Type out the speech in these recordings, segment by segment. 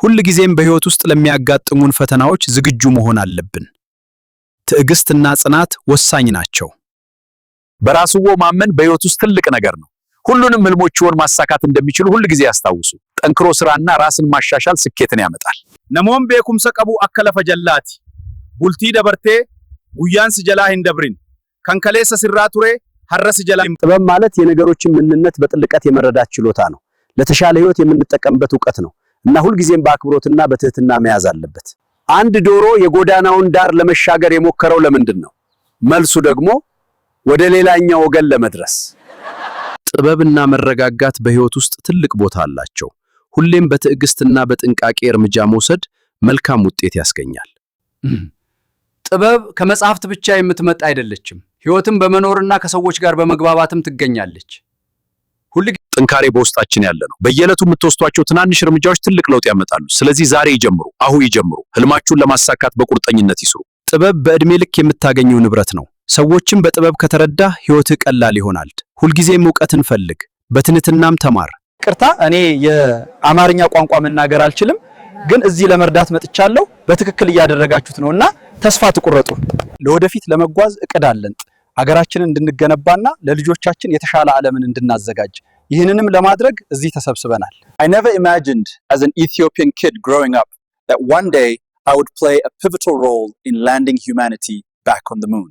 ሁል ጊዜም በህይወት ውስጥ ለሚያጋጥሙን ፈተናዎች ዝግጁ መሆን አለብን። ትዕግስትና ጽናት ወሳኝ ናቸው። በራስዎ ማመን በህይወት ውስጥ ትልቅ ነገር ነው። ሁሉንም ህልሞችዎን ማሳካት እንደሚችሉ ሁል ጊዜ ያስታውሱ። ጠንክሮ ስራና ራስን ማሻሻል ስኬትን ያመጣል። ነሞም ቤኩምሰ ቀቡ አከለፈ ጀላቲ ቡልቲ ደበርቴ ጉያንስ ጀላ ሂንደብሪን ከንከሌሰ ሲራ ቱሬ ሐረስ ጀላ። ጥበብ ማለት የነገሮችን ምንነት በጥልቀት የመረዳት ችሎታ ነው። ለተሻለ ህይወት የምንጠቀምበት ዕውቀት ነው እና ሁል ጊዜም በአክብሮትና በትህትና መያዝ አለበት። አንድ ዶሮ የጎዳናውን ዳር ለመሻገር የሞከረው ለምንድን ነው? መልሱ ደግሞ ወደ ሌላኛው ወገን ለመድረስ። ጥበብና መረጋጋት በህይወት ውስጥ ትልቅ ቦታ አላቸው። ሁሌም በትዕግስትና በጥንቃቄ እርምጃ መውሰድ መልካም ውጤት ያስገኛል። ጥበብ ከመጽሐፍት ብቻ የምትመጣ አይደለችም። ህይወትን በመኖርና ከሰዎች ጋር በመግባባትም ትገኛለች። ጥንካሬ በውስጣችን ያለ ነው። በየዕለቱ የምትወስዷቸው ትናንሽ እርምጃዎች ትልቅ ለውጥ ያመጣሉ። ስለዚህ ዛሬ ይጀምሩ፣ አሁን ይጀምሩ። ህልማችሁን ለማሳካት በቁርጠኝነት ይስሩ። ጥበብ በዕድሜ ልክ የምታገኘው ንብረት ነው። ሰዎችን በጥበብ ከተረዳ ህይወትህ ቀላል ይሆናል። ሁልጊዜም ዕውቀትን ፈልግ፣ በትህትናም ተማር። ቅርታ እኔ የአማርኛ ቋንቋ መናገር አልችልም፣ ግን እዚህ ለመርዳት መጥቻለሁ። በትክክል እያደረጋችሁት ነውና ተስፋ ትቁረጡ። ለወደፊት ለመጓዝ እቅድ አለን፣ አገራችንን እንድንገነባና ለልጆቻችን የተሻለ ዓለምን እንድናዘጋጅ። ይህንንም ለማድረግ እዚህ ተሰብስበናል። I never imagined as an Ethiopian kid growing up that one day I would play a pivotal role in landing humanity back on the moon.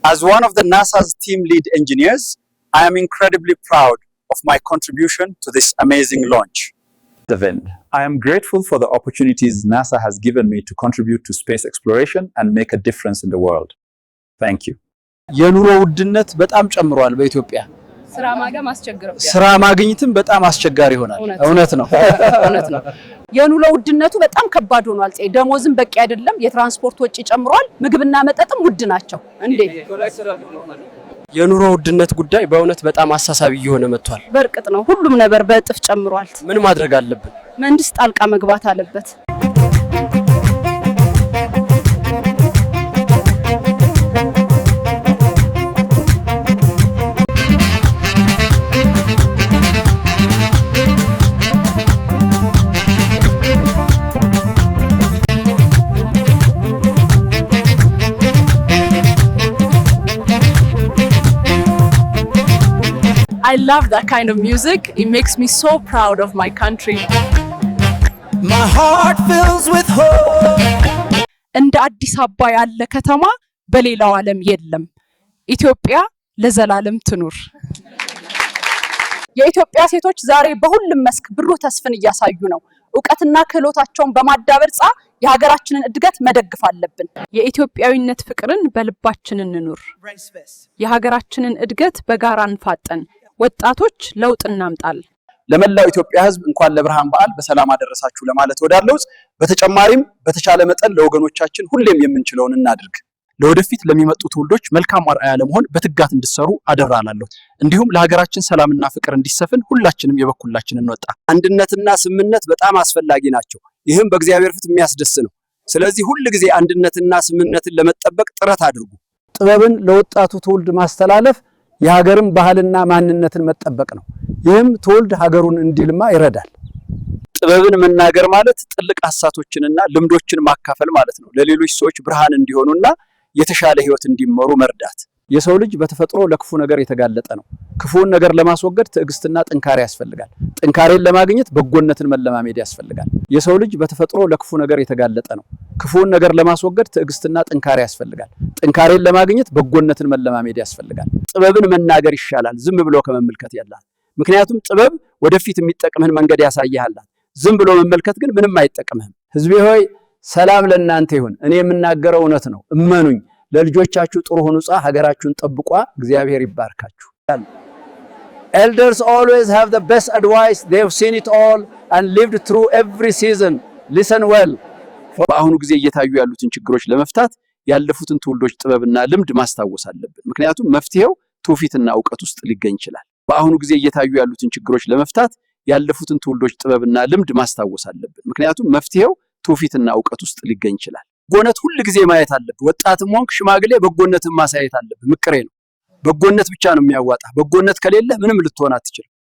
As one of the NASA's team lead engineers, I am incredibly proud of my contribution to this amazing launch. I am grateful for the opportunities NASA has given me to contribute to space exploration and make a difference in the world. Thank you. የኑሮ ውድነት በጣም ጨምሯል በኢትዮጵያ። ስራ ማግኘትም በጣም አስቸጋሪ ይሆናል። እውነት ነው። እውነት ነው። የኑሮ ውድነቱ በጣም ከባድ ሆኗል። ደሞዝም በቂ አይደለም። የትራንስፖርት ወጪ ጨምሯል። ምግብና መጠጥም ውድ ናቸው። እንዴ የኑሮ ውድነት ጉዳይ በእውነት በጣም አሳሳቢ እየሆነ መጥቷል። በርቅጥ ነው። ሁሉም ነገር በእጥፍ ጨምሯል። ምን ማድረግ አለብን? መንግስት ጣልቃ መግባት አለበት። I love that kind of music. It makes me so proud of my country. My heart fills with hope. እንደ አዲስ አበባ ያለ ከተማ በሌላው ዓለም የለም። ኢትዮጵያ ለዘላለም ትኑር። የኢትዮጵያ ሴቶች ዛሬ በሁሉም መስክ ብሩህ ተስፋን እያሳዩ ነው። ዕውቀትና ክህሎታቸውን በማዳበር የሀገራችንን እድገት መደገፍ አለብን። የኢትዮጵያዊነት ፍቅርን በልባችን እንኑር። የሀገራችንን እድገት በጋራ እንፋጠን። ወጣቶች ለውጥ እናምጣል። ለመላው ኢትዮጵያ ሕዝብ እንኳን ለብርሃን በዓል በሰላም አደረሳችሁ ለማለት ወዳለሁት። በተጨማሪም በተቻለ መጠን ለወገኖቻችን ሁሌም የምንችለውን እናድርግ። ለወደፊት ለሚመጡ ትውልዶች መልካም አርአያ ለመሆን በትጋት እንድትሰሩ አደራላለሁ። እንዲሁም ለሀገራችን ሰላምና ፍቅር እንዲሰፍን ሁላችንም የበኩላችንን እንወጣ። አንድነትና ስምምነት በጣም አስፈላጊ ናቸው። ይህም በእግዚአብሔር ፊት የሚያስደስት ነው። ስለዚህ ሁል ጊዜ አንድነትና ስምምነትን ለመጠበቅ ጥረት አድርጉ። ጥበብን ለወጣቱ ትውልድ ማስተላለፍ የሀገርን ባህልና ማንነትን መጠበቅ ነው። ይህም ትውልድ ሀገሩን እንዲልማ ይረዳል። ጥበብን መናገር ማለት ጥልቅ ሐሳቦችንና ልምዶችን ማካፈል ማለት ነው። ለሌሎች ሰዎች ብርሃን እንዲሆኑና የተሻለ ህይወት እንዲመሩ መርዳት። የሰው ልጅ በተፈጥሮ ለክፉ ነገር የተጋለጠ ነው። ክፉን ነገር ለማስወገድ ትዕግስትና ጥንካሬ ያስፈልጋል። ጥንካሬን ለማግኘት በጎነትን መለማመድ ያስፈልጋል። የሰው ልጅ በተፈጥሮ ለክፉ ነገር የተጋለጠ ነው። ክፉን ነገር ለማስወገድ ትዕግስትና ጥንካሬ ያስፈልጋል። ጥንካሬን ለማግኘት በጎነትን መለማመድ ያስፈልጋል። ጥበብን መናገር ይሻላል ዝም ብሎ ከመመልከት ያላል። ምክንያቱም ጥበብ ወደፊት የሚጠቅምህን መንገድ ያሳይሃል። ዝም ብሎ መመልከት ግን ምንም አይጠቅምህም። ህዝቤ ሆይ ሰላም ለእናንተ ይሁን። እኔ የምናገረው እውነት ነው፣ እመኑኝ። ለልጆቻችሁ ጥሩ ሁኑ፣ ሀገራችሁን ጠብቋ። እግዚአብሔር ይባርካችሁ። Elders always have the best advice. They have seen it all and lived through every season. Listen well. በአሁኑ ጊዜ እየታዩ ያሉትን ችግሮች ለመፍታት ያለፉትን ትውልዶች ጥበብና ልምድ ማስታወስ አለብን። ምክንያቱም መፍትሄው ትውፊትና ዕውቀት ውስጥ ሊገኝ ይችላል። በአሁኑ ጊዜ እየታዩ ያሉትን ችግሮች ለመፍታት ያለፉትን ትውልዶች ጥበብና ልምድ ማስታወስ አለብን። ምክንያቱም መፍትሄው ትውፊትና ዕውቀት ውስጥ ሊገኝ ይችላል። በጎነት ሁሉ ጊዜ ማየት አለብህ። ወጣትም ሆንክ ሽማግሌ በጎነትን ማሳየት አለብህ። ምክሬ ነው። በጎነት ብቻ ነው የሚያዋጣ። በጎነት ከሌለ ምንም ልትሆን አትችልም።